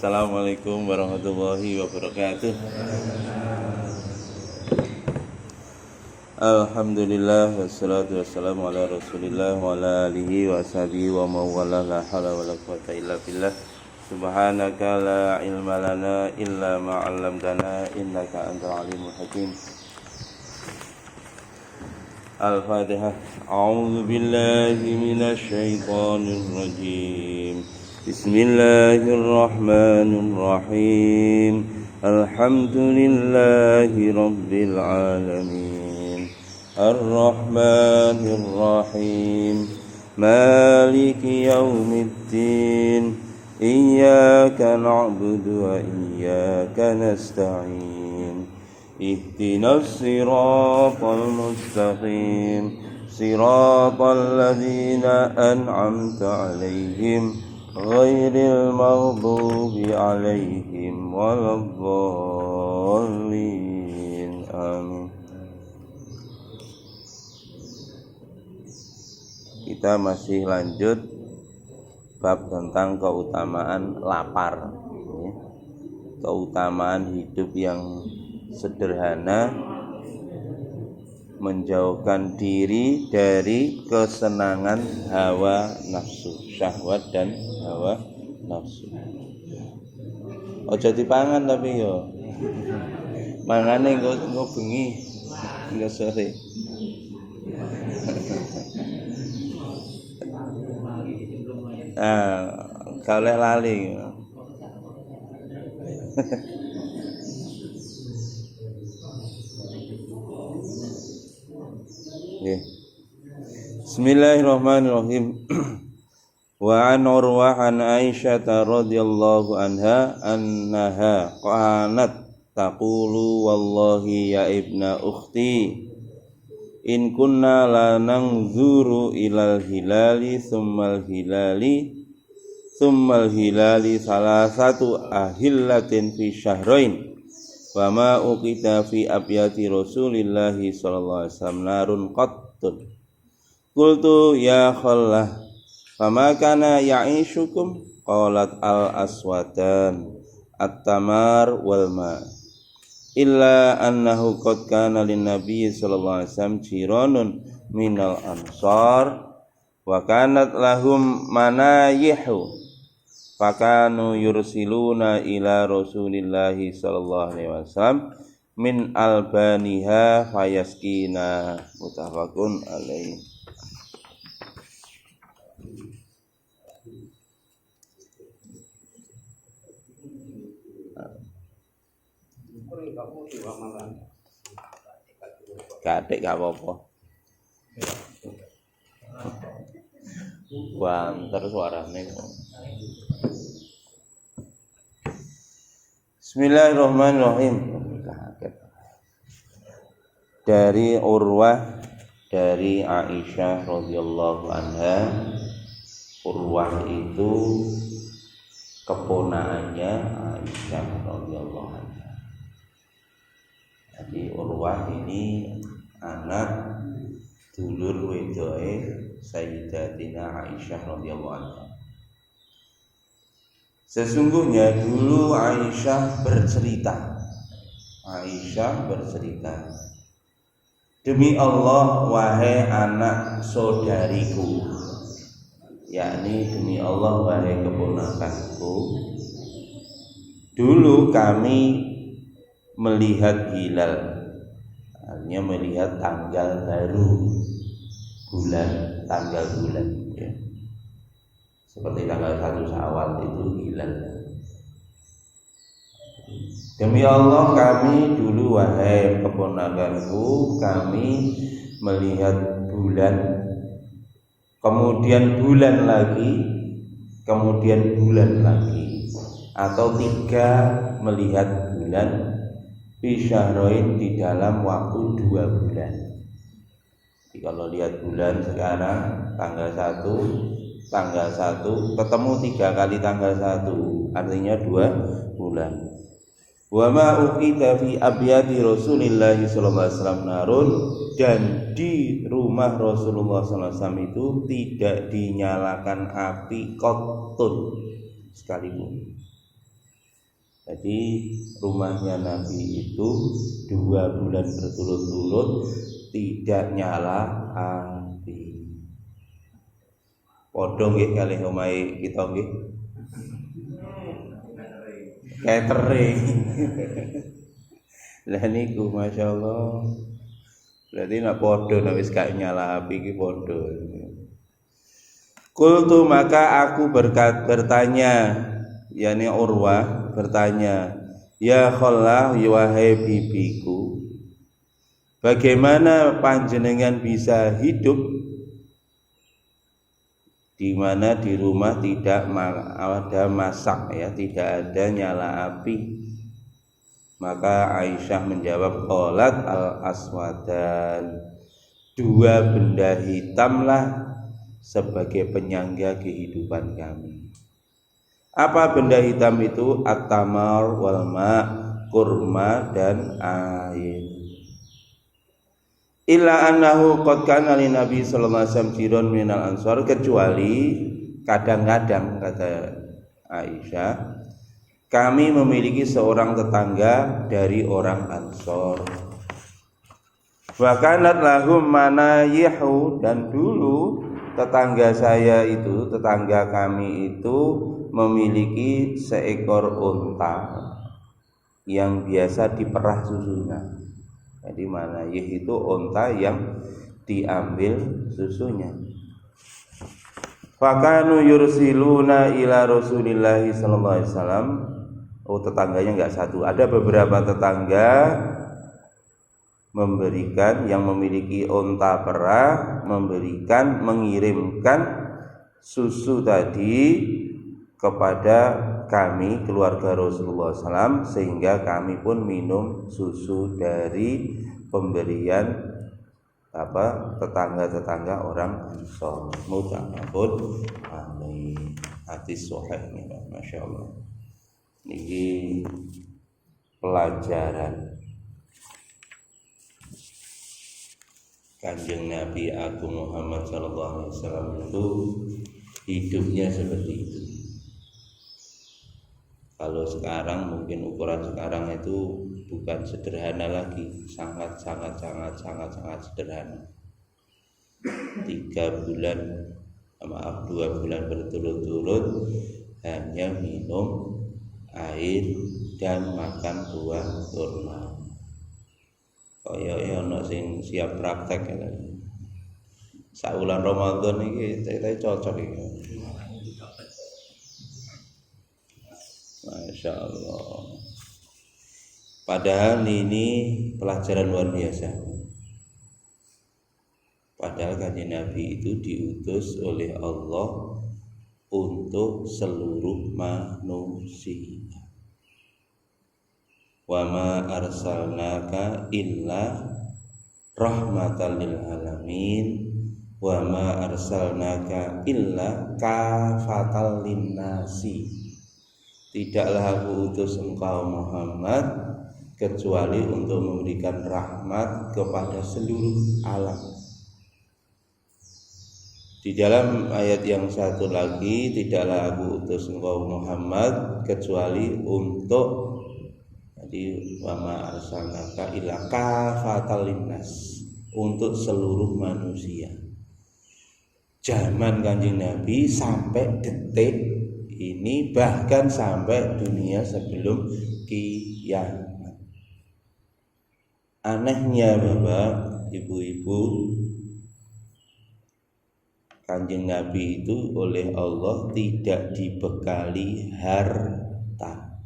Assalamualaikum warahmatullahi wabarakatuh. Alhamdulillah wassalatu wassalamu ala Rasulillah wa ala alihi wa sahbihi wa mawala la haula wala quwwata illa billah. Subhanaka la ilma lana illa ma 'allamtana innaka antal alimul hakim. Al-Fatihah. A'udzu billahi minasy syaithanir rajim. Bismillahirrahmanirrahim. Alhamdulillahi rabbil alamin. Ar-Rahmanir-Rahim. Maliki yaumiddin. Iyyaka na'budu wa iyyaka nasta'in. Ihdinas siratal mustaqim. Siratal ladzina an'amta 'alaihim ghairil maghdubi 'alaihim waladdallin. Amin. Kita masih lanjut bab tentang keutamaan lapar, keutamaan hidup yang sederhana, menjauhkan diri dari kesenangan hawa nafsu, syahwat dan hawa nafsu. Ojo dipangan tapi yo mangane engko bengi engko sore. Kalih lali. Bismillahirrahmanirrahim. Wa an Urwah an Aisyah radhiyallahu anha annaha qanat taqulu wallahi ya ibna ukhti in kunna la nanzuru ilal hilali thummal hilali salasatu ahillatin fi syahrain wa ma uqita fi abyati Rasulillahi sallallahu alaihi wasallam narun qattun. Qultu ya khallah fama kana ya'ishukum qalat al aswadan at-tamar wal ma illa annahu qad kana lin nabiy sallallahu alaihi wasallam jiranun minal ansar wa kanat lahum manayihu fakanu yursiluna ila Rasulillahi sallallahu alaihi wasallam min albaniha fayaskina. Muttafaqun alaihi. Kadek gak apa-apa. Banter suarane. Bismillahirrahmanirrahim. Dari Urwah dari Aisyah radhiyallahu anha. Urwah itu keponakannya Aisyah radhiyallahu anha. Jadi Urwah ini anak dulur wedoe Sayyidatina Aisyah radhiyallahu anha. Sesungguhnya dulu Aisyah bercerita, demi Allah wahai anak saudariku, yakni demi Allah wahai keponakanku, dulu kami melihat hilal, artinya melihat tanggal baru bulan, tanggal bulan ya. Seperti tanggal 1 Syawal itu hilal. Demi Allah kami dulu wahai keponakanku, kami melihat bulan, kemudian bulan lagi, kemudian bulan lagi, atau 3 melihat bulan fi syahrain di dalam waktu 2 bulan. Jadi kalau lihat bulan sekarang tanggal 1 ketemu 3 kali tanggal 1, artinya 2 bulan. Wa ma uqita fi abyati Rasulillah sallallahu alaihi wasallam narun, dan di rumah Rasulullah sallallahu alaihi wasallam itu tidak dinyalakan api qattun sekalipun. Jadi rumahnya Nabi itu 2 bulan berturut-turut tidak nyala api. Padha nggih kalih omahe kita nggih. Catering. Lah niku masyaallah. Berarti nek padha nek wis gak nyala api iki padha. Qultu maka aku bertanya, yakni Urwah bertanya, ya khallah wahai bibiku, bagaimana panjenengan bisa hidup di mana di rumah tidak ada masak ya, tidak ada nyala api? Maka Aisyah menjawab, qalat al-aswadan, 2 benda hitamlah sebagai penyangga kehidupan kami. Apa benda hitam itu? At-tamar wal ma', kurma dan air. Illa annahu qad kana li Nabi sallallahu alaihi wasallam jirun minal ansar, kecuali kadang-kadang kata Aisyah, kami memiliki seorang tetangga dari orang Ansor. Wa kanat lahum manayihu, dan dulu tetangga kami itu memiliki seekor unta yang biasa diperah susunya. Jadi manayih itu unta yang diambil susunya. Fakanu yursiluna ila Rasulillah sallallahu alaihi wasallam. Oh, tetangganya enggak satu, ada beberapa tetangga memberikan, yang memiliki unta perah, mengirimkan susu tadi kepada kami keluarga Rasulullah SAW, sehingga kami pun minum susu dari pemberian tetangga-tetangga orang Ansor. Muttafaqun alaih. Hadis sahih nih, masyaallah. Ini pelajaran Kanjeng Nabi Agung Muhammad sallallahu alaihi wasallam itu hidupnya seperti itu. Kalau sekarang mungkin ukuran sekarang itu bukan sederhana lagi, sangat sederhana. 2 bulan berturut-turut hanya minum air dan makan buah kurma. Kaya ana sing siap praktek ya. Saulan Ramadan iki ceritanya cocok iki. Masya Allah. Padahal ini pelajaran luar biasa. Padahal kanjeng Nabi itu diutus oleh Allah untuk seluruh manusia. Wa ma arsalnaka illa rahmatan lil alamin wa ma arsalnaka illa kafatal linnasi. Tidaklah aku utus engkau Muhammad kecuali untuk memberikan rahmat kepada seluruh alam. Di dalam ayat yang satu lagi, tidaklah aku utus engkau Muhammad kecuali untuk, jadi wa ma arsalnaka illa kafatal linnas, untuk seluruh manusia. Zaman Kanjeng Nabi sampai detik ini, bahkan sampai dunia sebelum kiamat. Anehnya Bapak, Ibu-ibu, Kanjeng Nabi itu oleh Allah tidak dibekali harta.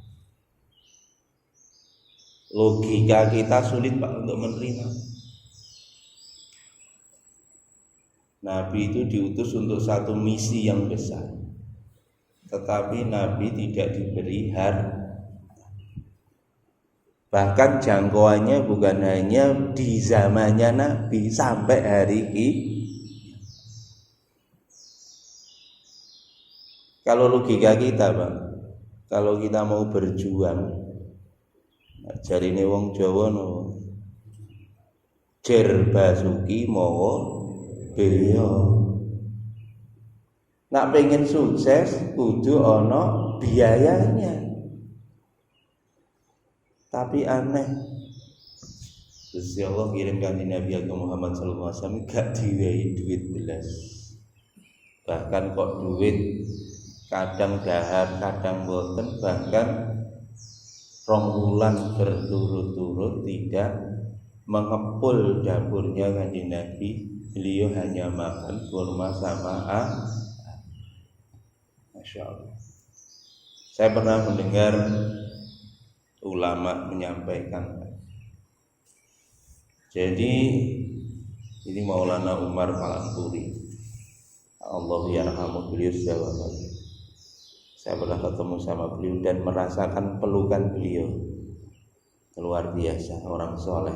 Logika kita sulit Pak untuk menerima. Nabi itu diutus untuk satu misi yang besar, tetapi Nabi tidak diberi harta. Bahkan jangkauannya bukan hanya di zamannya Nabi, sampai hari ini. Kalau logika kita Pak, kalau kita mau berjuang, jarine wong Jawa no, jer basuki mawa beya. Nak pengen sukses kudu ana biayanya. Tapi aneh, Gusti Allah kirim kanjeng Nabi Muhammad sallallahu alaihi wasallam gak diwehi duit belas. Bahkan kok duit kadang dahar, kadang boten, bahkan 2 bulan berturut-turut tidak mengepul dapurnya kanjeng Nabi. Beliau hanya makan kurma sama Masya Allah. Saya pernah mendengar ulama menyampaikan, jadi ini Maulana Umar Palangpuri, Allah yarhamu, beliau sudah wafat. Saya pernah ketemu sama beliau dan merasakan pelukan beliau, luar biasa, orang soleh.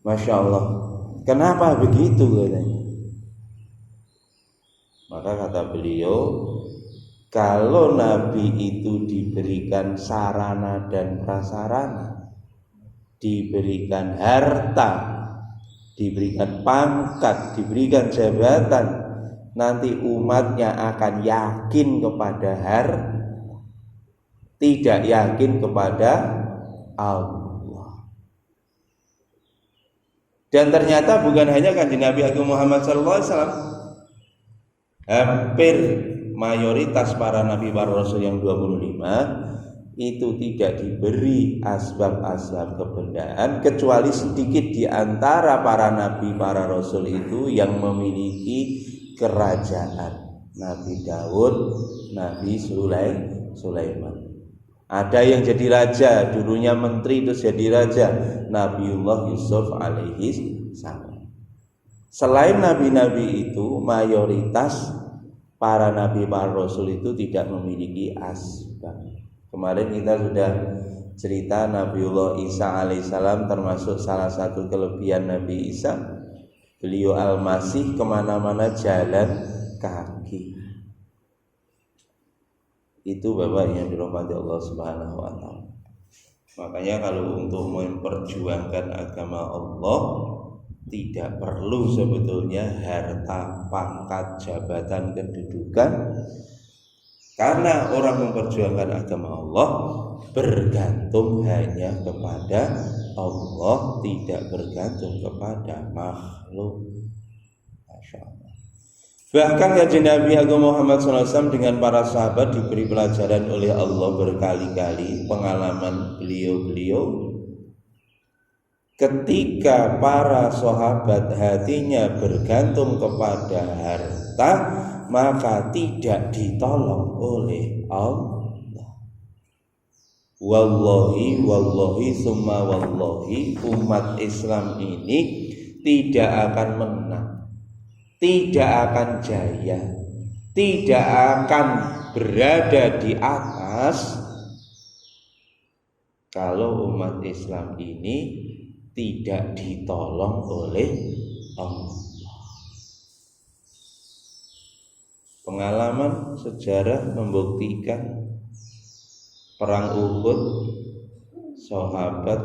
Masya Allah. Kenapa begitu katanya? Maka kata beliau, kalau Nabi itu diberikan sarana dan prasarana, diberikan harta, diberikan pangkat, diberikan jabatan, nanti umatnya akan yakin kepada tidak yakin kepada Allah. Dan ternyata bukan hanya kanjeng Nabi Agung Muhammad sallallahu alaihi wasallam, hampir mayoritas para nabi para rasul yang 25 itu tidak diberi asbab-asbab kebenaran, kecuali sedikit di antara para nabi para rasul itu yang memiliki kerajaan. Nabi Daud, Nabi Sulaiman. Ada yang jadi raja, dulunya menteri terus jadi raja, Nabiullah Yusuf alaihi salam. Selain nabi-nabi itu, mayoritas para nabi para rasul itu tidak memiliki asbab. Kemarin kita sudah cerita Nabiullah Isa alaihissalam, termasuk salah satu kelebihan Nabi Isa, beliau al-Masih kemana-mana jalan kaki. Itu Bapak yang dirahmati Allah Subhanahu wa taala. Makanya kalau untuk memperjuangkan agama Allah tidak perlu sebetulnya harta, pangkat, jabatan, kedudukan. Karena orang memperjuangkan agama Allah bergantung hanya kepada Allah, tidak bergantung kepada makhluk. Masya Allah. Bahkan kanjeng Nabi Agung Muhammad SAW dengan para sahabat diberi pelajaran oleh Allah berkali-kali, pengalaman beliau-beliau. Ketika para sahabat hatinya bergantung kepada harta, maka tidak ditolong oleh Allah. Wallahi summa wallahi, umat Islam ini tidak akan menang, tidak akan jaya, tidak akan berada di atas kalau umat Islam ini tidak ditolong oleh Allah. Pengalaman sejarah membuktikan perang Uhud, sahabat,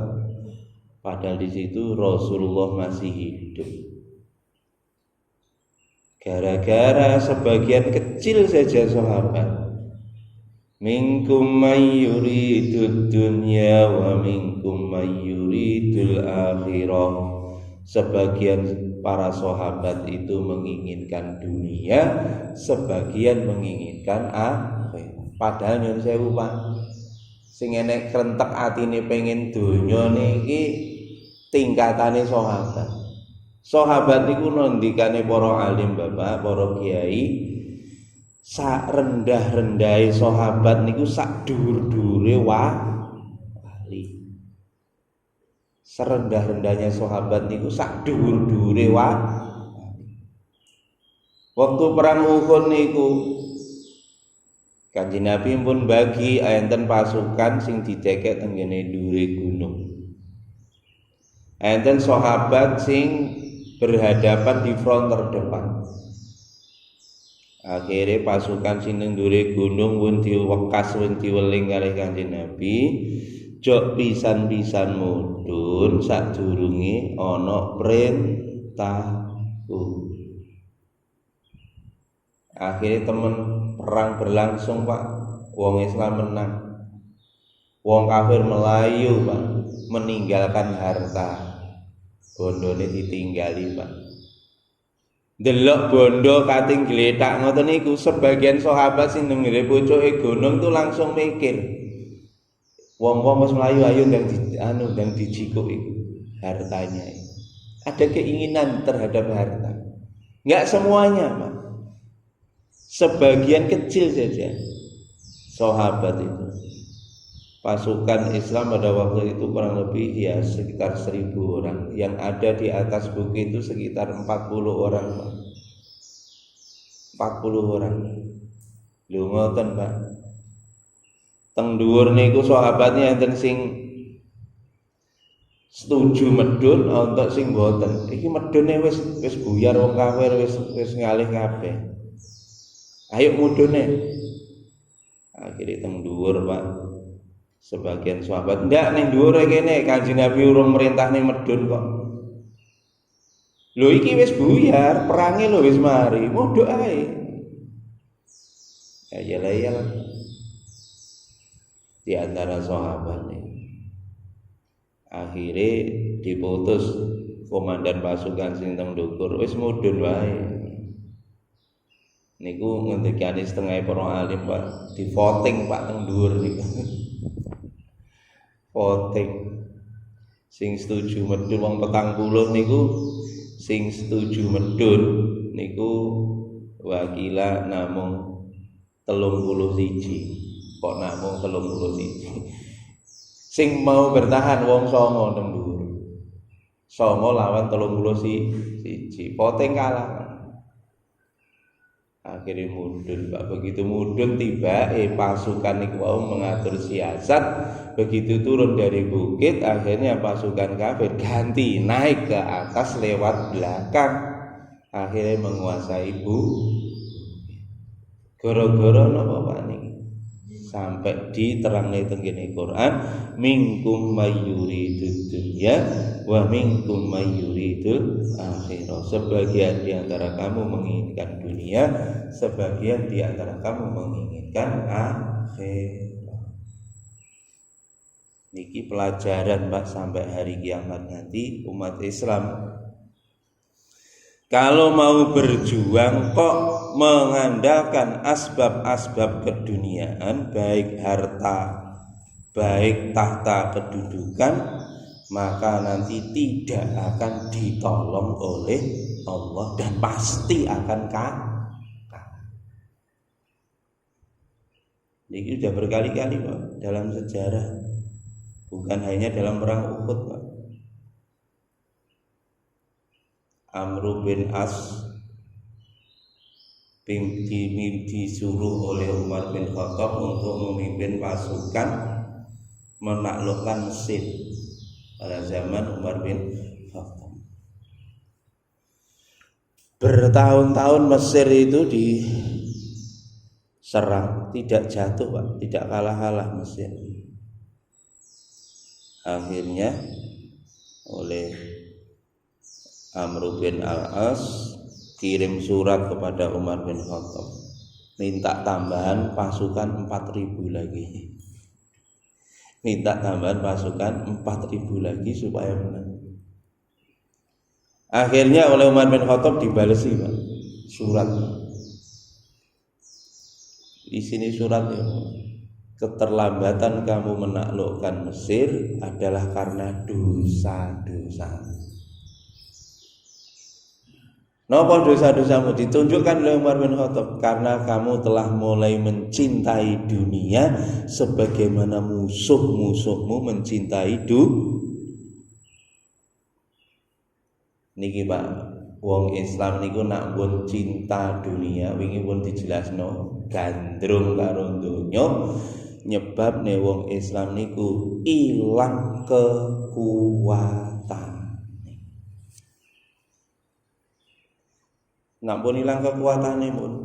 padahal di situ Rasulullah masih hidup. Gara-gara sebagian kecil saja sahabat, minkum may yuridud dunya wa minkum may yuridul akhirah. Sebagian para sahabat itu menginginkan dunia, sebagian menginginkan akhirat. Padahal nyuwun sewu Pak, sing enek krentek atine pengen donya niki tingkatane sahabat. Sahabat niku nandikane para alim Bapak, para kiai, sak rendah-rendahe sahabat niku sak dhuwur-dhuwure wali. Serendah-rendahnya sahabat niku sak dhuwur-dhuwure wali. Waktu perang Uhud niku Kanjeng Nabi pun bagi enten pasukan sing didekek teng ngene dhuwure gunung. Enten sahabat sing berhadapan di front terdepan. Akhirnya pasukan sing nang dhuwure gunung pun diwekas, pun diweling kalih Kanjeng Nabi, jok pisan-pisan mudhun sadurunge ana perintahku. Akhirnya temen perang berlangsung Pak, wong Islam menang. Wong kafir melayu, Pak, meninggalkan harta. Bondone ditinggali, Pak. Delok bondo kating gletak ngoten niku, sebagian sahabat sing nenggere pucuke gunung tuh langsung mikir. Wong-wong wis melayu ayo ndang dijikuk iku hartanya. Ada keinginan terhadap harta. Enggak semuanya, Pak. Sebagian kecil saja sahabat itu. Pasukan Islam pada waktu itu kurang lebih ya sekitar 1.000 orang. Yang ada di atas bukit itu sekitar 40 orang, Pak. 40 orang. Lho ngoten, Pak. Teng dhuwur niku sahabatnya enten sing setuju medun, untuk sing mboten. Iki medune wis buyar wong kafir, wis ngalih kabeh. Ayo mudune. Akhire teng dhuwur, Pak. Sebagian sahabat ndak ning dhuwure kene Kanjeng Nabi urung merintahne medun kok. Lho iki wis buyar, perange lho wis mari, modho ae. Ya lah. Di antara sahabat nih. Akhire diputus komandan pasukan sing teng dhuwur wis mudhun wae. Niku ngendikane setengah para alim, Pak, di voting, Pak, teng dhuwur niku. Voting sing setuju medun wong 40 niku, sing setuju medun niku wakila namung 31. Kok namung 31? Sing mau bertahan wong 9 teng dhuwur. 9 lawan 31. Voting kalah. Akhirnya mudun, Pak. Begitu mudun tiba pasukan niku wau mengatur siasat. Begitu turun dari bukit, akhirnya pasukan kafir ganti naik ke atas lewat belakang. Akhirnya menguasai Goro-goro napa, Pak, niki? Sampai diterangne teng Quran, minkum mayyuridud dunya wa minkum mayyuridul akhirah. Sebagian di antara kamu menginginkan dunia, sebagian di antara kamu menginginkan akhirat. Niki pelajaran, Pak, sampai hari kiamat nanti umat Islam kalau mau berjuang kok mengandalkan asbab-asbab keduniaan, baik harta, baik tahta kedudukan, maka nanti tidak akan ditolong oleh Allah dan pasti akan kalah. Ini sudah berkali-kali, Pak, dalam sejarah, bukan hanya dalam perang Uhud, Pak. Amr bin As disuruh oleh Umar bin Khattab untuk memimpin pasukan menaklukkan Mesir pada zaman Umar bin Khattab. Bertahun-tahun Mesir itu diserang, tidak jatuh, Pak, tidak kalah-kalah Mesir. Akhirnya oleh Amr bin Al-As kirim surat kepada Umar bin Khattab, minta tambahan pasukan 4.000 lagi. Minta tambahan pasukan 4.000 lagi supaya menang. Akhirnya oleh Umar bin Khattab dibalesi, Pak, surat. Di sini surat ya. Keterlambatan kamu menaklukkan Mesir adalah karena dosa-dosa. Napa dosa-dosamu? Ditunjukkan oleh Umar bin Khattab, karena kamu telah mulai mencintai dunia sebagaimana musuh-musuhmu mencintai niki, Pak. Wong Islam niku nak pun cinta dunia, wingi pun dijelasno gandrung karo donya, nyebabne wong Islam niku ilang kekuatan. Nampun ilang kekuatane pun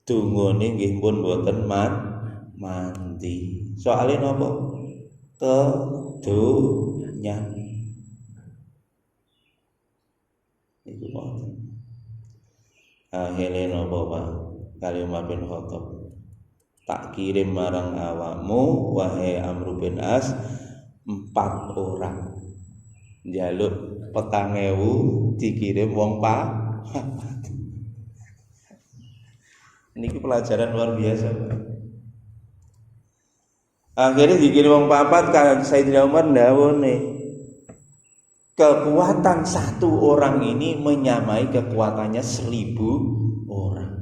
dungane nggih pun mboten mandi. Soale napa? Kedonyan. Iku mboten. Akhire napa, Pak? Kali Umar bin Khattab tak kirim marang awakmu wahai Amr bin As 4 orang. Njaluk 4.000 dikirim wong Ini pelajaran luar biasa. Akhirnya dikirim wong 4 kan Sayyidina Umar ndawone kekuatan 1 orang ini menyamai kekuatannya 1.000 orang.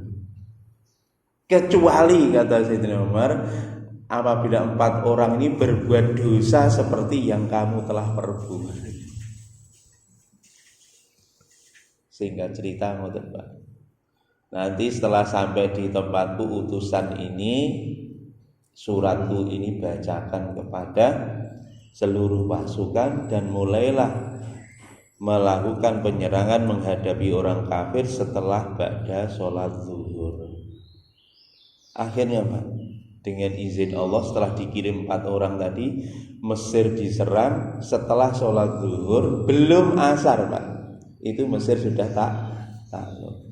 Kecuali kata Sayyidina Umar, apabila 4 orang ini berbuat dosa seperti yang kamu telah perbuat. Sehingga cerita ngoten Pak. Nanti setelah sampai di tempatku utusan ini, suratku ini bacakan kepada seluruh pasukan dan mulailah melakukan penyerangan menghadapi orang kafir setelah ba'da sholat zuhur. Akhirnya Pak, dengan izin Allah setelah dikirim 4 orang tadi, Mesir diserang setelah sholat zuhur, belum asar Pak. Itu Mesir sudah takluk.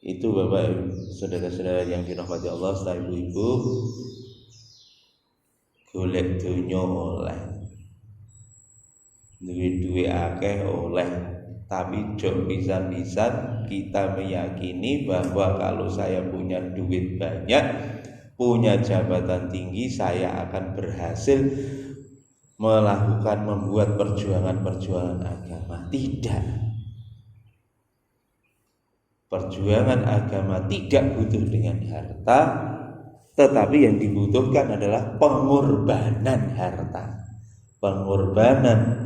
Itu Bapak saudara-saudara yang dirahmati Allah, setelah ibu-ibu golek dunya oleh, duwe akeh oleh. Tapi jok pisan-pisan kita meyakini bahwa kalau saya punya duit banyak, punya jabatan tinggi, saya akan berhasil membuat perjuangan-perjuangan agama. Tidak. Perjuangan agama tidak butuh dengan harta, tetapi yang dibutuhkan adalah pengorbanan harta, pengorbanan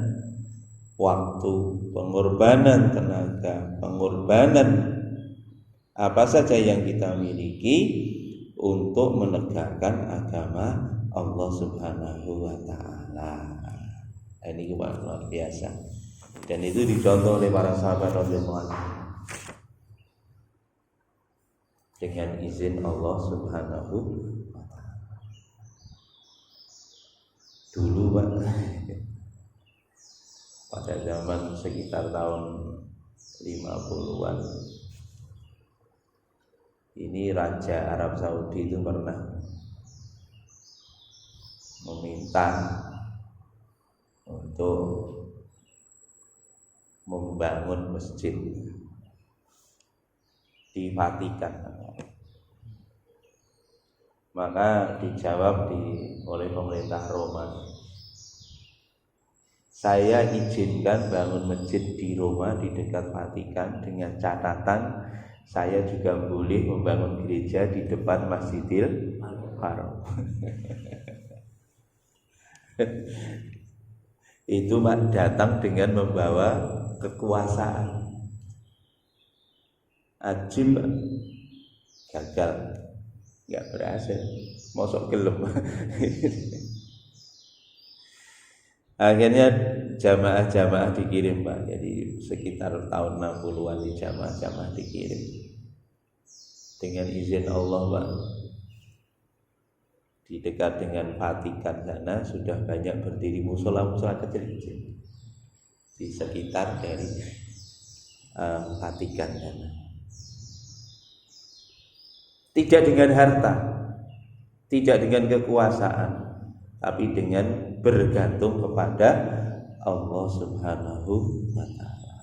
waktu, pengorbanan tenaga, pengorbanan apa saja yang kita miliki untuk menegakkan agama Allah Subhanahu wa taala. Ini luar biasa. Dan itu dicontoh oleh para sahabat radhiyallahu anhu. Dengan izin Allah Subhanahu wa taala. Dulu Pak, pada zaman sekitar tahun 50-an, ini Raja Arab Saudi itu pernah meminta untuk membangun masjid di Vatikan. Maka dijawab oleh pemerintah Roma, saya izinkan bangun masjid di Roma di dekat Vatikan dengan catatan saya juga boleh membangun gereja di depan Masjidil Haram. Itu Pak datang dengan membawa kekuasaan. Ajib Pak, gagal, nggak berhasil, mosok gelem. Akhirnya jamaah-jamaah dikirim Pak. Jadi sekitar tahun 60-an di jamaah-jamaah dikirim. Dengan izin Allah Pak, di dekat dengan Vatikan sana sudah banyak berdiri musola-musola kecil-kecil di sekitar dari Vatikan sana. Tidak dengan harta, tidak dengan kekuasaan, tapi dengan bergantung kepada Allah Subhanahu wa taala.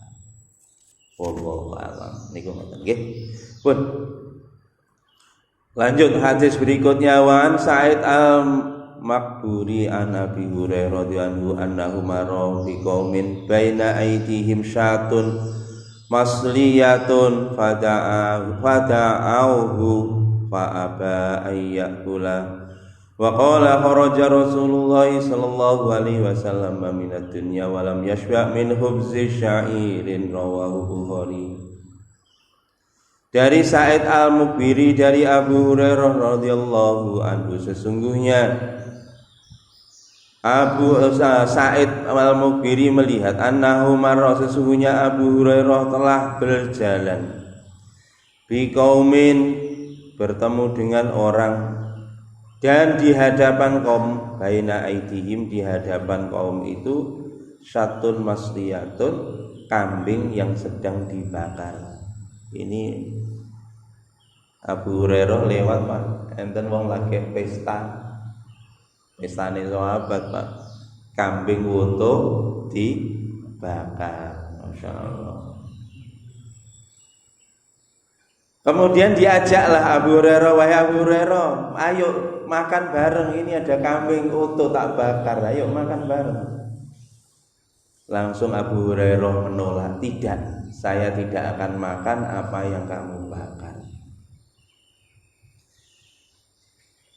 Wallahu a'lam. Niku ngoten nggih. Pun lanjut hadis berikutnya, wa an Sa'id al-Maqburi an Abi Hurairah radhiyallahu anhu marra fi qaumin baina aydihim syatun masliyatun fada'auhu fa aba ayyakula. Wa qala kharaja Rasulullah sallallahu alaihi wasallam minad dunya wa lam yashba' min khubzi sya'irin, rawahu Bukhari. Dari Sa'id al-Mukbiri dari Abu Hurairah radhiyallahu anhu, sesungguhnya Sa'id al-Mukbiri melihat annahu marra, sesungguhnya Abu Hurairah telah berjalan bi qaumin, bertemu dengan orang, dan di hadapan kaum, baina aidihim, di hadapan kaum itu syatun masliyatun, kambing yang sedang dibakar. Ini Abu Hurairah lewat Pak, enten wong lagi pestane sahabat Pak, kambing woto dibakar, masya Allah. Kemudian diajaklah Abu Hurairah, wahai Abu Hurairah, ayo makan bareng, ini ada kambing utuh tak bakar, ayo makan bareng. Langsung Abu Hurairah menolak, tidak, saya tidak akan makan apa yang kamu bakar.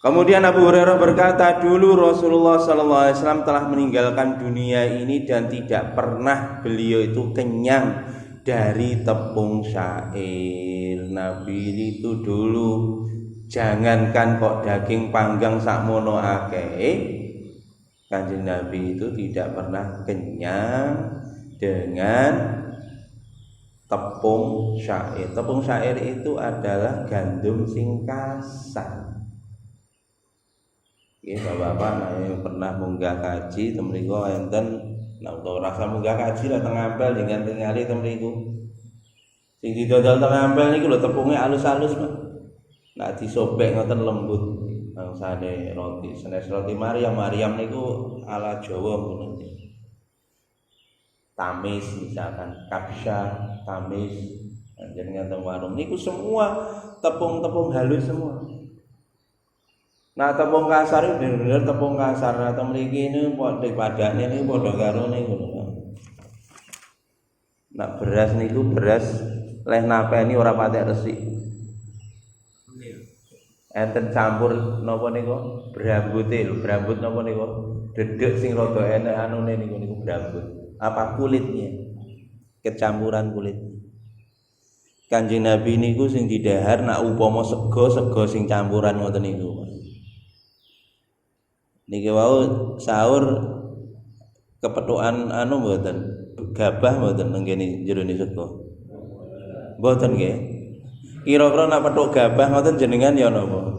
Kemudian Abu Hurairah berkata, dulu Rasulullah SAW telah meninggalkan dunia ini dan tidak pernah beliau itu kenyang dari tepung syair. Nabi itu dulu jangankan kok daging panggang sakmono akeh, Kanjeng Nabi itu tidak pernah kenyang dengan tepung syair. Tepung syair itu adalah gandum sing kasar. Nggih Bapak-bapak, nek pernah munggah kaji ten mriku enten nek rasa munggah kaji lah teng Ampel dengan tingali ten mriku. Sing didodol teng Ampel niku lho tepunge alus-alus, Pak. Nek disobek ngoten lembut. Bangsane roti, senes roti Maryam niku ala Jawa ngono. Tamis misalkan, kapsa, tamis, jenengan teng warung niku semua tepung-tepung halus semua. Nah tepung kasar itu bener-bener tepung kasar. Nah tepung mriki ini padane niku padha karo niku lho. Nah beras niku beras leh napeni ora patek resik. Enten campur napa niku? Brambute lho, brambut napa niku? Dedek sing rada enek anune niku brambut. Apa kulitnya? Kecampuran kulit. Kanjeng Nabi niku sing didhahar nak upama sego sing campuran ngoten niku. Niki wau sahur kepethukan anu mboten, gabah mboten nggene jerone sego. Mboten nggih. Kira-kira nak pethuk gabah ngoten jenengan ya napa?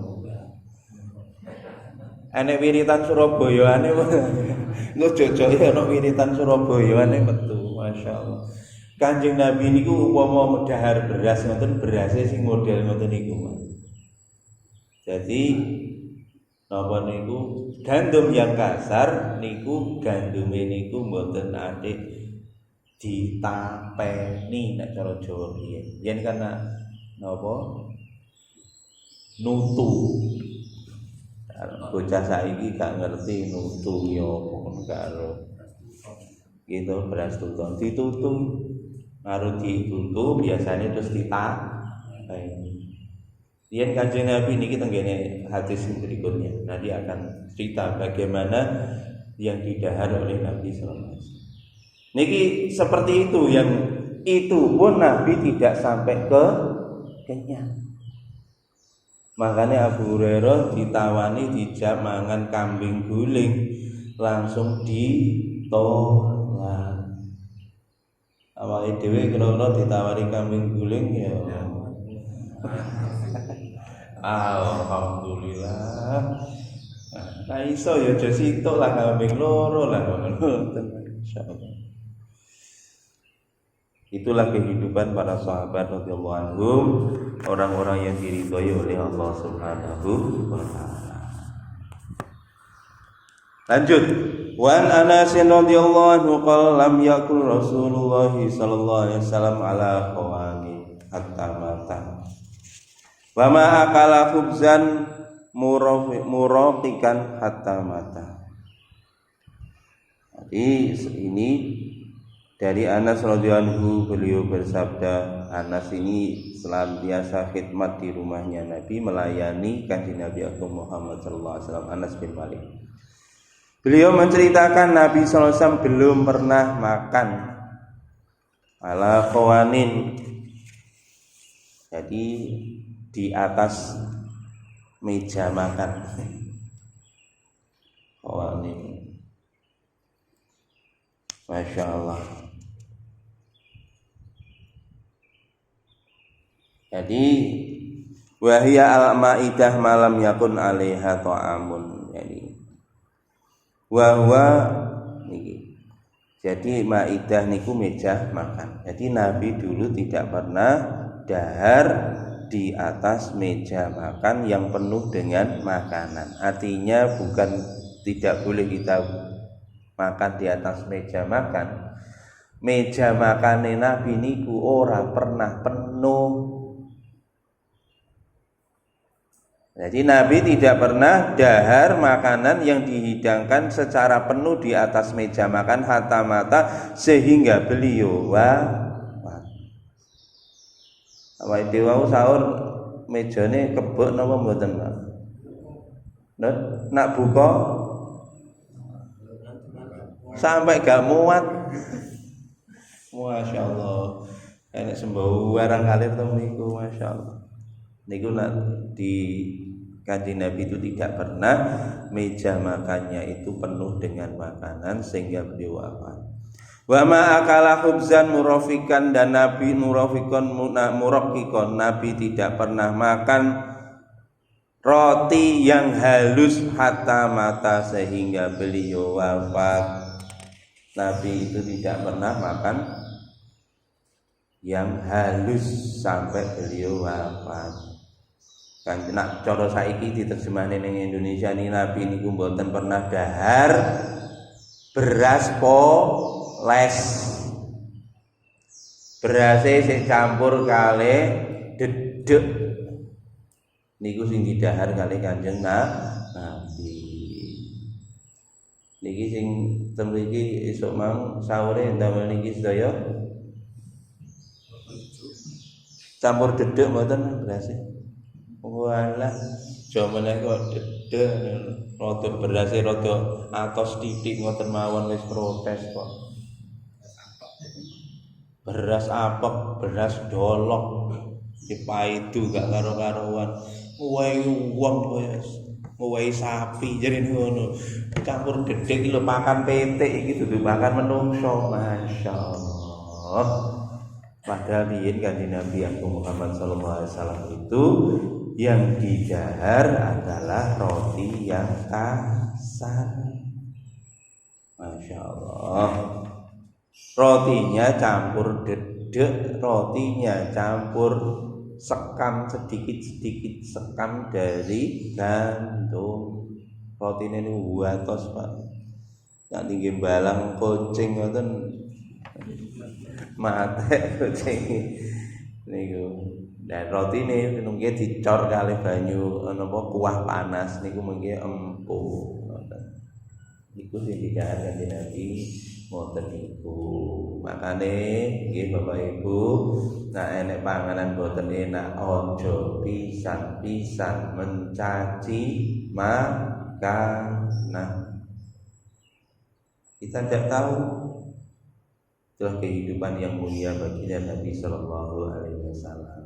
Enek wiritan Surabayane. Engko jojoke ana wiritan Surabayane metu, masyaallah. Kanjeng Nabi niku upama medhahar beras ngoten, berase sing model ngoten niku, Mas. Jadi napa niku gandum yang kasar niku gandume niku mboten atik ditapeni nek cara Jawa piye. Yen kana napa nutu. Bocah saiki gak ngerti nutu ya apa karo gitu beras tuton ditutu karo ditutu biasanya terus ditapeni. Yen Kanjeng Nabi niki tenggene hadis berikutnya. Nanti akan cerita bagaimana yang didahar oleh Nabi sallallahu alaihi wasallam. Niki seperti itu, yang itu pun Nabi tidak sampai ke kenyang. Makanya Abu Hurairah ditawani dijak mangan kambing guling langsung ditolak. Awake dhewe kira-kira ditawari kambing guling ya. Alhamdulillah. Nah iso ya aja sitok lah kambing loro lah ngoten. Insyaallah. Itulah kehidupan para sahabat radhiyallahu anhum, orang-orang yang diridhoi oleh Allah Subhanahu wa taala. Lanjut. Wan Anas radhiyallahu anhu qala lam yakul Rasulullah sallallahu alaihi wasallam ala qawani hatta mata. Wa ma akala khubzan murafikan hatta mata. Jadi ini dari Anas radhiyallahu anhu, beliau bersabda, Anas ini senantiasa khidmat di rumahnya Nabi, melayani Kanjeng Nabi Agung Muhammad sallallahu alaihi wasallam. Anas bin Malik. Beliau menceritakan Nabi sallallahu alaihi wasallam belum pernah makan ala qawanin. Jadi di atas meja makan. Qawanin. Masya Allah. Jadi wahia al-maidah malam yakun alaiha ta'amun. Jadi wahwa niki. Jadi maidah niku meja makan. Jadi Nabi dulu tidak pernah dahar di atas meja makan yang penuh dengan makanan. Artinya bukan tidak boleh kita makan di atas meja makan. Meja makane Nabi niku ora pernah penuh. Jadi Nabi tidak pernah dahar makanan yang dihidangkan secara penuh di atas meja makan hatta mata sehingga beliau wafat. Awake dhewe sahur mejane kebek napa mboten, Pak? Nak buka sampai gak muat. Masya Allah. Enak sembau barang kalir to niku, masya Allah. Niku nak di Kanjeng Nabi itu tidak pernah meja makannya itu penuh dengan makanan sehingga beliau wafat. Wa ma akala khubzan murafikan, dan Nabi murafikon murakikon, Nabi tidak pernah makan roti yang halus hatta mata sehingga beliau wafat. Nabi itu tidak pernah makan yang halus sampai beliau wafat. Kan nak cara saiki diterjemahne ning Indonesia ni Nabi niku mboten pernah dahar beras poles. Berase sik campur kali dedek. Niku sing didahar kali Kanjeng Nabi. Niki sing temriki esuk mang sahure ndamel niki sedaya campur dedek mboten berase. Walah, jamane kok dedek rada berase rada atos titik ngoten mawon wis protes kok. Beras apek, beras dolok, dipaidu gak karo-karuan. Wae wong koyo wae sapi jadi ngono. Campur dedek iki lho pakan petik iki dudu pakan menungso, masyaallah. Padahal biyen Kanjeng Nabi Muhammad sallallahu alaihi wasallam itu yang didahar adalah roti yang kasar. Masya Allah. Rotinya campur dedek, rotinya campur sekam sedikit-sedikit sekam dari gandum. Rotine niku watos, Pak. Nek tinggi balang kucing ngoten mate kucing niku. Dan roti ini mungkin dicor kali banyu napa kuah panas niku mungkin empuk. Niku sing didhahar Kanjeng Nabi ngoten niku. Makane nggih Bapak Ibu, nek enek panganan boten enak aja pisan-pisan mencaci makanan. Kita tidak tahu itulah kehidupan yang mulia baginda Nabi sallallahu alaihi wasallam.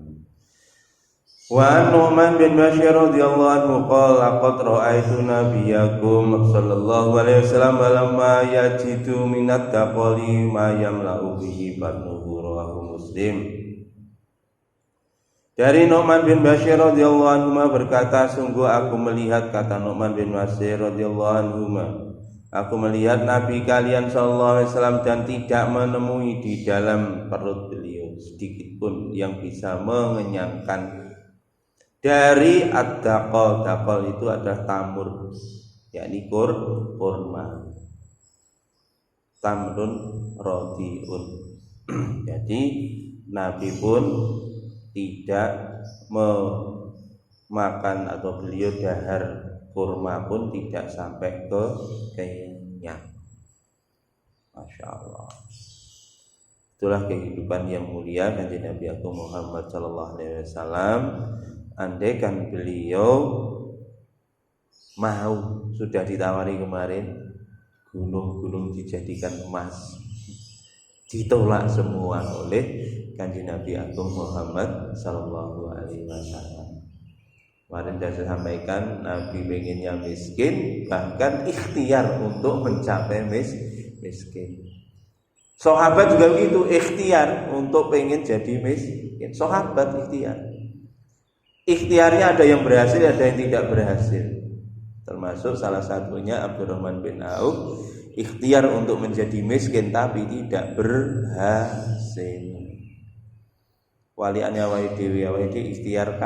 Wa Nu'man bin Bashir radhiyallahu anhu qala laqad ra'aitu nabiyyakum sallallahu alaihi wasallam lamma yajidu minat taqali ma yamla'u bihi batnuhu rawahu Muslim. Dari Nu'man bin Bashir radhiyallahu anhu berkata, sungguh aku melihat, kata Nu'man bin Bashir radhiyallahu anhu, aku melihat Nabi kalian sallallahu alaihi wasallam dan tidak menemui di dalam perut beliau sedikit pun yang bisa mengenyangkan. Dari ad-daqal, daqal itu adalah tamur, yakni kurma. Tamrun rotiun. Jadi Nabi pun tidak memakan atau beliau dahar kurma pun tidak sampai ke kenyang. Masya Allah. Itulah kehidupan yang mulia Kanjeng Nabi Muhammad sallallahu alaihi wasallam. Andaikan beliau mau, sudah ditawari kemarin gunung-gunung dijadikan emas, ditolak semua oleh Kanjeng Nabi Agung Muhammad sallallahu alaihi wasallam. Kemarin saya sampaikan Nabi pengennya miskin, bahkan ikhtiar untuk mencapai miskin. Sahabat juga begitu, ikhtiar untuk pengen jadi miskin. Sahabat ikhtiar. Ikhtiarnya ada yang berhasil, ada yang tidak berhasil. Termasuk salah satunya Abdurrahman bin Auf, ikhtiar untuk menjadi miskin tapi tidak berhasil. waliane awake dhewe ikhtiar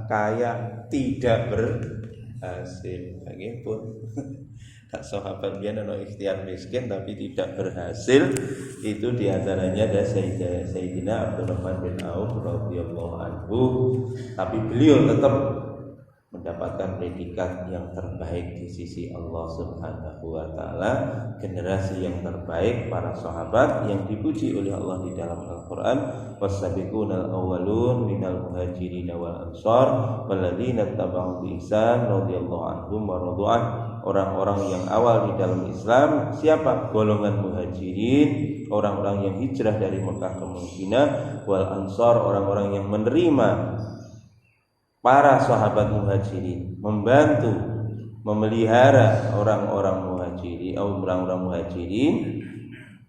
kaya tidak berhasil. Nggih pun. Kak sahabat biyen ana ikhtiar miskin tapi tidak berhasil. Itu diantaranya ada Sayyidina Abdurrahman bin Auf radhiyallahu anhu. Tapi beliau tetap mendapatkan predikat yang terbaik di sisi Allah Subhanahu wa taala, generasi yang terbaik para sahabat yang dipuji oleh Allah di dalam Al-Qur'an, was-sabiqunal awwalun minal muhajirin wal ansar walladzina tabauhum bi ihsan radhiyallahu anhum wa radhu'an. Orang-orang yang awal di dalam Islam siapa? Golongan muhajirin, orang-orang yang hijrah dari Mekah ke Madinah, wal ansar, orang-orang yang menerima para sahabat muhajirin, membantu memelihara orang-orang muhajirin,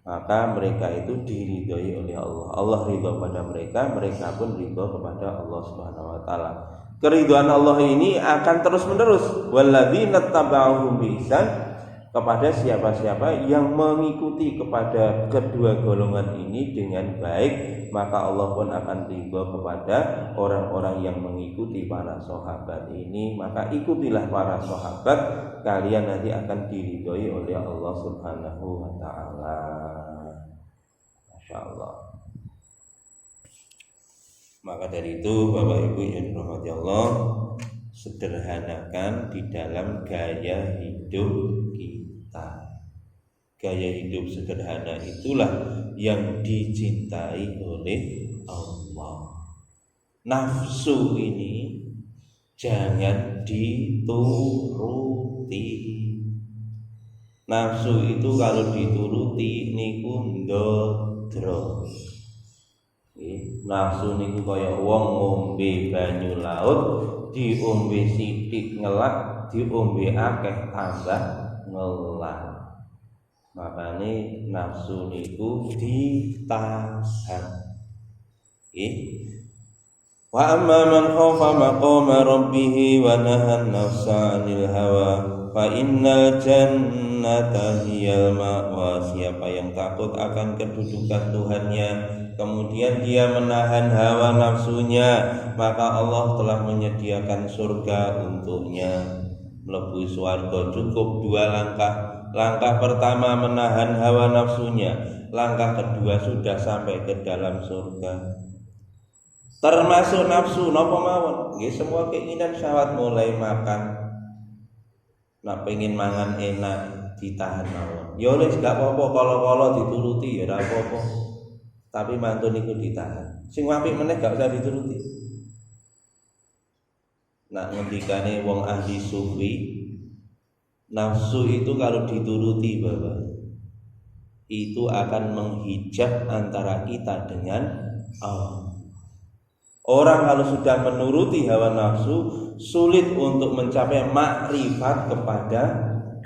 maka mereka itu diridhoi oleh Allah. Allah ridho pada mereka, mereka pun ridho kepada Allah Subhanahu wa taala. Keridhaan Allah ini akan terus-menerus. Walladzina tabauhum bi ihsan, kepada siapa-siapa yang mengikuti kepada kedua golongan ini dengan baik, maka Allah pun akan ridho kepada orang-orang yang mengikuti para sahabat ini. Maka ikutilah para sahabat, kalian nanti akan diridhoi oleh Allah Subhanahu wa taala. Masyaallah. Maka dari itu Bapak Ibu yang dirahmati Allah, sederhanakan di dalam gaya hidup kita. Gaya hidup sederhana itulah yang dicintai oleh Allah. Nafsu ini jangan dituruti. Nafsu itu kalau dituruti niku ndodro. Nafsu niku kaya wong ngombe banyu laut, diombe sithik ngelak, diombe akeh tambah ngelak. Makane nafsu niku ditahan. Wa amma man khafa maqama rabbih wa nahan nafsa 'anil hawa fa innal jannata hiyal ma'wa. Siapa yang takut akan kedudukan Tuhannya, kemudian dia menahan hawa nafsunya, maka Allah telah menyediakan surga untuknya. Mlebu swarga cukup 2 langkah. Langkah pertama menahan hawa nafsunya, langkah kedua sudah sampai ke dalam surga. Termasuk nafsu napa mawon, nggih semua keinginan syahwat, mulai makan. Nak pengen mangan enak ditahan mawon. Ya wis gak apa-apa, kala-kala dituruti ya ora apa-apa. Tapi mantun niku ditahan. Sing apik meneh gak usah dituruti. Nak ngendikane wong ahli sufi, nafsu itu kalau dituruti Bapak, itu akan menghijab antara kita dengan Allah. Orang kalau sudah menuruti hawa nafsu, sulit untuk mencapai makrifat kepada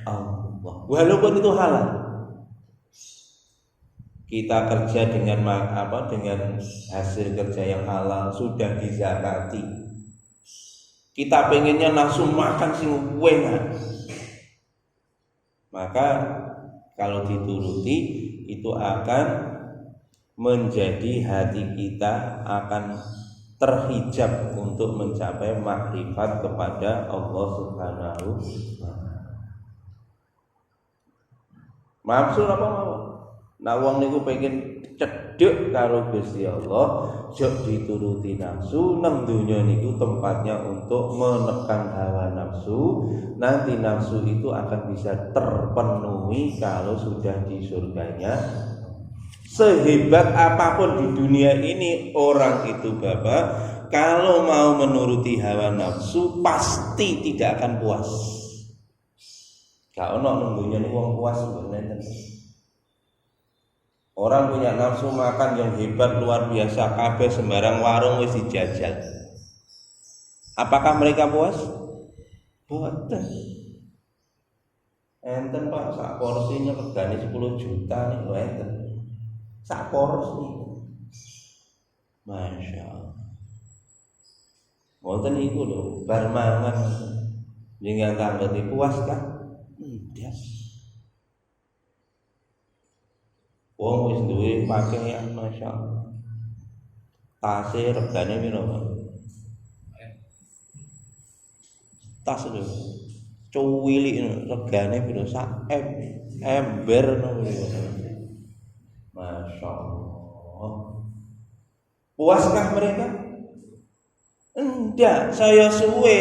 Allah, walaupun itu halal. Kita kerja dengan dengan hasil kerja yang halal, sudah dizakati. Kita pengennya nafsu makan sing enak, maka kalau dituruti itu akan menjadi hati kita akan terhijab untuk mencapai makrifat kepada Allah Subhanahu wa taala. Maksud apa mawon? Nah wong niku pengen cedhek karo Gusti Allah, jok dituruti nafsu. Nang donya niku tempatnya untuk menekan hawa nafsu. Nanti nafsu itu akan bisa terpenuhi kalau sudah di surganya. Sehebat apapun di dunia ini orang itu Bapak, kalau mau menuruti hawa nafsu pasti tidak akan puas. Gak ono nang donya niku wong puas mboten. Orang punya nafsu makan yang hebat luar biasa, kabeh sembarang warung wis dijajal. Apakah mereka puas? Boten. Enten Pak, sak porsinya regane 10 juta nih lho enten. Sak porsi. Masya Allah. Boten iku lho, bar mangan. Ning tangga puas kan? Yes. Wong wis duwe pakaian masyaallah. Tase regane piro, Pak? Tas lho. Cuwilik regane piro sak ember ngono. Masyaallah. Puaskah mereka? Enggak, saya suwe.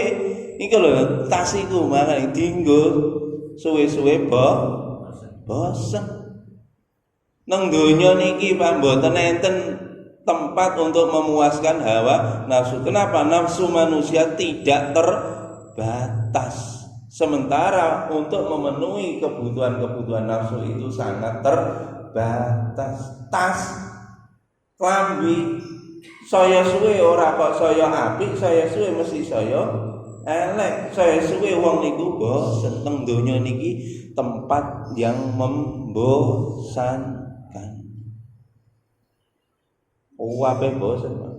Iki lho tas iku makane dienggo suwe-suwe bosen. Nang donya niki Pak mboten enten tempat untuk memuaskan hawa nafsu. Kenapa? Nafsu manusia tidak terbatas. Sementara untuk memenuhi kebutuhan-kebutuhan nafsu itu sangat terbatas. Tas, klambi, saya suwe ora kok saya apik, saya suwe mesti saya elek. Saya suwe wong niku bosen. Nang donya niki tempat yang membosankan. Wape bosen, Pak.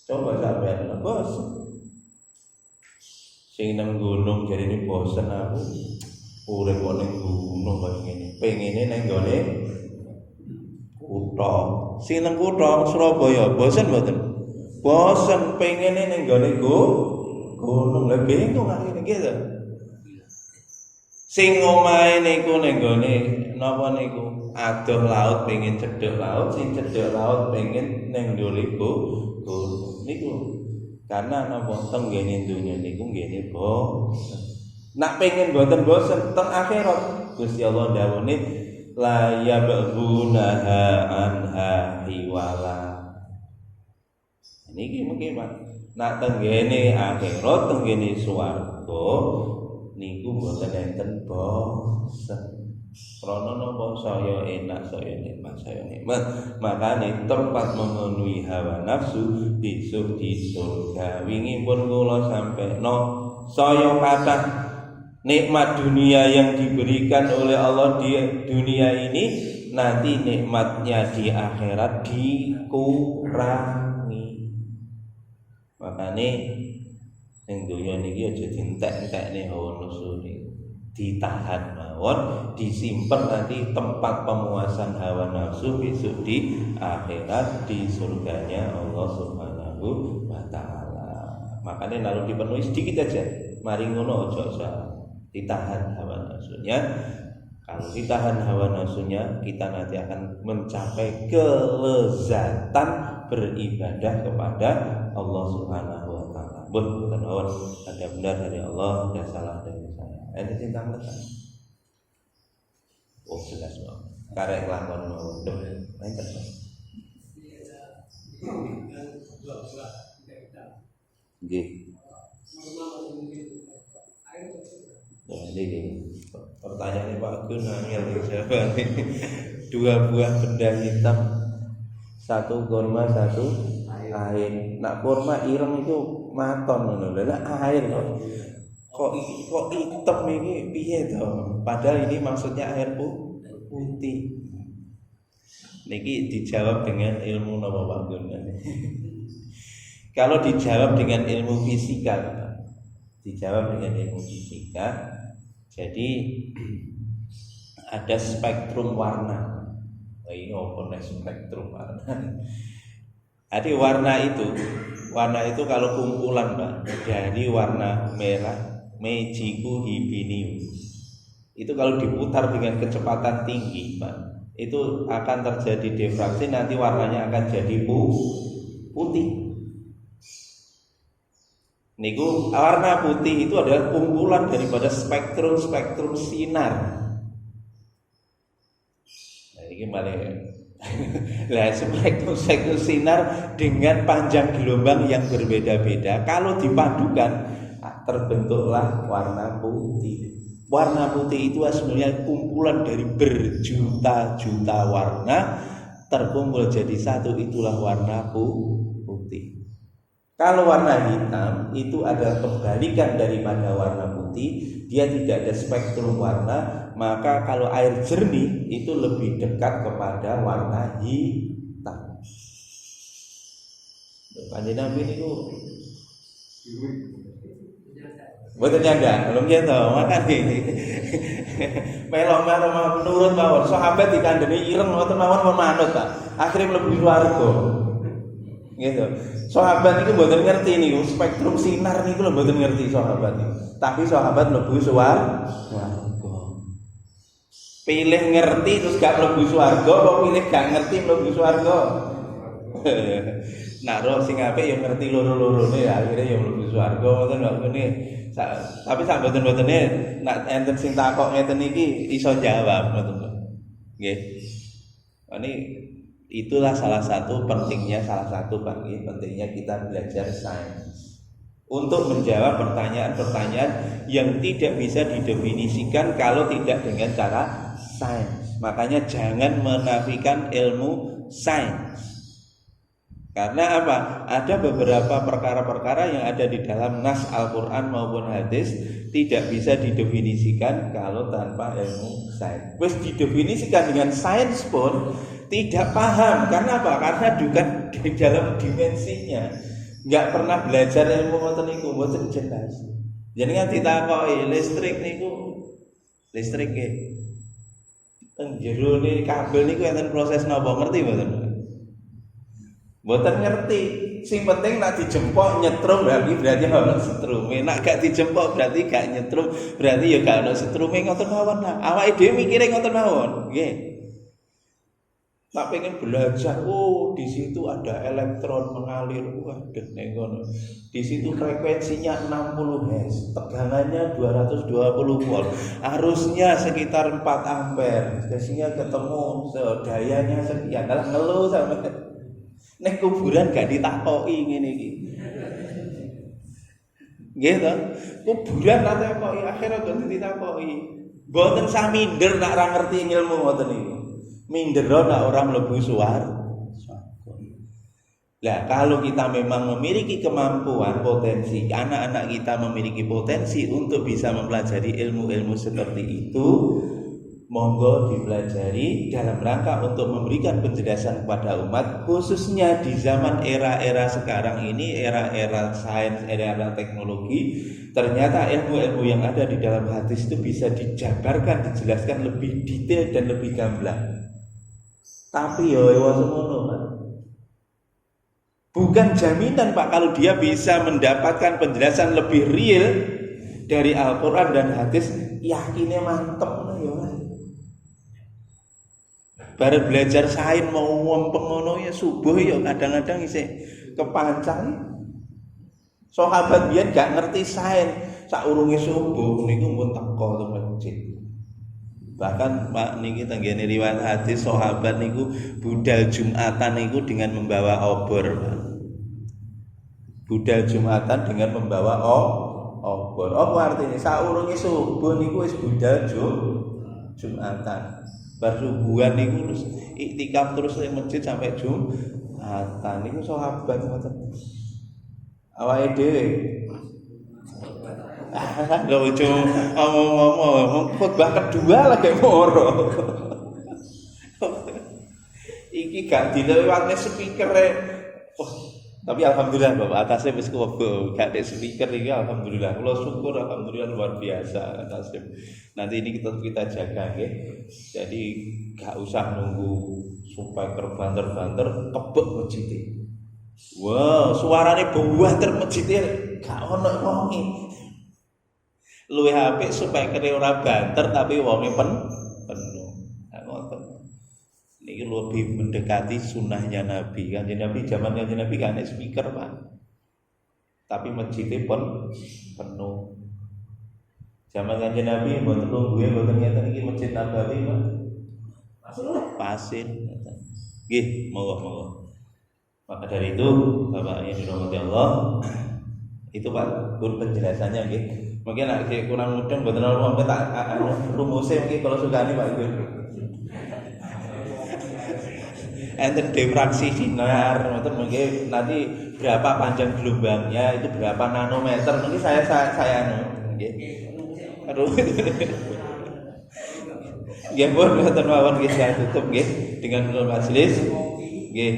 Coba sampean bosen. Sing nang gunung jarine bosen aku. Urip kok ning gunung kaya ngene. Pengene nang gone kutha. Sing nang kutha Surabaya bosen mboten? Bosen pengene ning gone gunung. Lah bingung akhire gitu. Sing omahe niku ning gone napa niku? Adoh laut pengen cedhek laut, sing cedhek laut pengen ning ndure gunung niku. Karena napa tenggene donya niku nggene bosen. Nak pengen boten bosen teng akhirat Gusti Allah dawuhne la yabghunaha anha hiwala. Niki mungkin Pak. Nak tenggene akhirat tenggene swarga niku boten enten bosen. Krana napa saya enak, saya nikmat, saya nikmat. Makane tempat memenuhi hawa nafsu besok di surga. Wingi pun kula sampeno saya kathah nikmat dunia yang diberikan oleh Allah di dunia ini, nanti nikmatnya di akhirat dikurangi. Makane ning donya niki aja dientek-entekne hawa nafsu niku. Ditahan mawon, disimpan nanti tempat pemuasan hawa nafsu besok di akhirat di surganya Allah Subhanahu wa taala. Makanya lalu dipenuhi sedikit aja. Mari ngono aja ditahan hawa nafsunya. Kalau ditahan hawa nafsunya, kita nanti akan mencapai kelezatan beribadah kepada Allah Subhanahu wa taala. Bukan ada benar dari Allah, ada salah dari saya. Ini cinta mereka. Oh jelas banget. Karek lakon mau dong. Mantap. Nggih. Jadi pertanyaannya Pak Gun angel jawab. Dua buah benda hitam, satu kurma, satu air. Nak kurma ireng itu maton ngono lho. Nak air kok hitam ini piye to? Padahal ini maksudnya air putih. Niki dijawab dengan ilmu napa Pak Gun? Kalau dijawab dengan ilmu fisika, dijawab dengan ilmu fisika. Jadi ada spektrum warna. Ini apa spektrum warna? Jadi warna itu kalau kumpulan Pak, dari warna merah Mejiku hibinium. Itu kalau diputar dengan kecepatan tinggi, Pak, itu akan terjadi diffraksi, nanti warnanya akan jadi putih. Niku warna putih itu adalah kumpulan daripada spektrum sinar. Nah, ini malah lah spektrum sinar dengan panjang gelombang yang berbeda-beda. Kalau dipadukan terbentuklah warna putih. Warna putih itu sebenarnya kumpulan dari berjuta-juta warna terkumpul jadi satu, itulah warna putih. Kalau warna hitam itu adalah kebalikan daripada warna putih, dia tidak ada spektrum warna, maka kalau air jernih itu lebih dekat kepada warna hitam. Kanjeng Nabi niku Mboten nyandang, belum gitu. Makane melo-melo menurut mawon sahabat dikandani ireng ngoten mawon pun manut ta. Akhire mlebu swarga. Gitu. Sahabat itu mboten ngerti niku spektrum sinar niku lho mboten ngerti sahabat niku. Tapi sahabat mlebu swarga. Pilih ngerti terus gak mlebu swarga apa pilih gak ngerti mlebu swarga? Nak roh sing apik ya ngerti loro-lorone ya akhire ya mlebu swarga ngoten kok ngene. Tapi sak mboten-mbotene nak enten sing takok ngeten iki iso jawab ngoten lho. Nggih. Ini itulah salah satu pentingnya kita belajar sains untuk menjawab pertanyaan-pertanyaan yang tidak bisa didefinisikan kalau tidak dengan cara sains. Makanya jangan menafikan ilmu sains. Karena apa? Ada beberapa perkara-perkara yang ada di dalam nas Al-Quran maupun hadis tidak bisa didefinisikan kalau tanpa ilmu sains. Wes didefinisikan dengan sains pun tidak paham. Karena apa? Karena bukan di dalam dimensinya. Nggak pernah belajar ilmu ngoten niku, mboten jelas. Jadi kan ditakoki listrik niku listrik nggih. Teng jero ne kabel niku enten proses napa ngerti mboten? Mboten ngerti. Sing penting nak dijempok nyetrum berarti ana setrume. Nak gak dijempok berarti gak nyetrum, berarti ya gak ana setrume ngoten mawon. Awake dhewe mikire ngoten mawon. Nggih. Tak pengen belajar, di situ ada elektron mengalir, waduh nengono. Di situ frekuensinya 60 Hz, tegangannya 220 volt, arusnya sekitar 4 ampere, sehingga ketemu dayanya sekian. Lah ngeluh sama. Nek kuburan gak ditakoki ngene iki. Nggih to? Kuburan tak takoki, akhirat gak ditakoki. Mboten saminder nak ra ngerti ilmu ngoten niku. Mindero nak orang mlebu swarga. Lah kalau kita memang memiliki kemampuan potensi, anak-anak kita memiliki potensi untuk bisa mempelajari ilmu-ilmu seperti itu, monggo dipelajari dalam rangka untuk memberikan penjelasan kepada umat, khususnya di zaman era-era sekarang ini, era-era sains, era-era teknologi. Ternyata ilmu-ilmu yang ada di dalam hadis itu bisa dijabarkan, dijelaskan lebih detail dan lebih gamblang. Tapi ya semono Pak. Bukan jaminan Pak kalau dia bisa mendapatkan penjelasan lebih real dari Al-Qur'an dan hadis, yakinnya mantep ya. Bareng belajar sains mau ngompeng ngono ya subuh ya kadang-kadang isih kepancang. Sahabat biyen gak ngerti sains, saurunge subuh niku mun teko teng masjid. Bahkan Pak niki tenggene riwayat hadis sahabat niku budal Jumatan niku dengan membawa obor. Budal Jumatan dengan membawa obor. Apa artinya? Saurunge subuh niku wis budal Jumatan. Bar subuhan niku terus iktikaf terus ning masjid sampai Jumatan. Niku sahabat ngoten. Awake dhewe lucu ngomong khutbah kedua lagi moro. Iki gak dilewatne speaker. Tapi alhamdulillah Bapak atasnya wis kebo gak ada speaker iki alhamdulillah. Kula syukur alhamdulillah luar biasa atasnya. Nanti ini kita jaga nggih. Jadi gak usah nunggu supaya banter-banter kebek masjid. Wow, suarane banter masjid gak ono wonge. Luwih apik supaya kene ora banter tapi wonge penuh. Nah, ngoten. Niki lebih mendekati sunnahnya Nabi. Kanjeng Nabi zaman Kanjeng Nabi kan ada speaker, Pak. Tapi masjidnya pun penuh. Zaman Kanjeng Nabi mboten lungguhe mboten ngeten iki Masjid Nabawi, Pak. Pasir. Nggih, monggo. Maka dari itu, Bapak yang dirahmati Allah, itu Pak pun penjelasannya nggih. Mungkin nek kurang mudeng mboten ana mungkin tak rumuse mungkin kalau sukani Pak Ibu. Enten diffraksi sinar, mungkin nanti berapa panjang gelombangnya, itu berapa nanometer, mungkin saya nggih. Aduh. Nggih pun mboten mawon nggih saya tutup nggih dengan majelis. Nggih.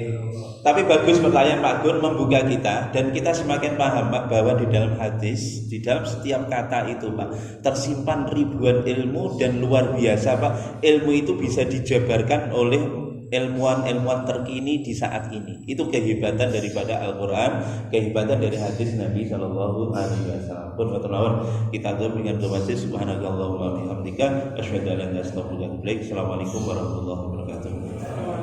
Tapi bagus pertanyaan Pak Gun membuka kita dan kita semakin paham Pak bahwa di dalam hadis, di dalam setiap kata itu Pak tersimpan ribuan ilmu dan luar biasa Pak. Ilmu itu bisa dijabarkan oleh ilmuwan-ilmuwan terkini di saat ini. Itu kehebatan daripada Al-Qur'an, kehebatan dari hadis Nabi sallallahu alaihi wasallam. Pun mawon kita tutup dengan doa subhanakallahumma wa bihamdika asyhadu an la ilaha illa anta astaghfiruka wa atubu ilaik. Assalamualaikum warahmatullahi wabarakatuh.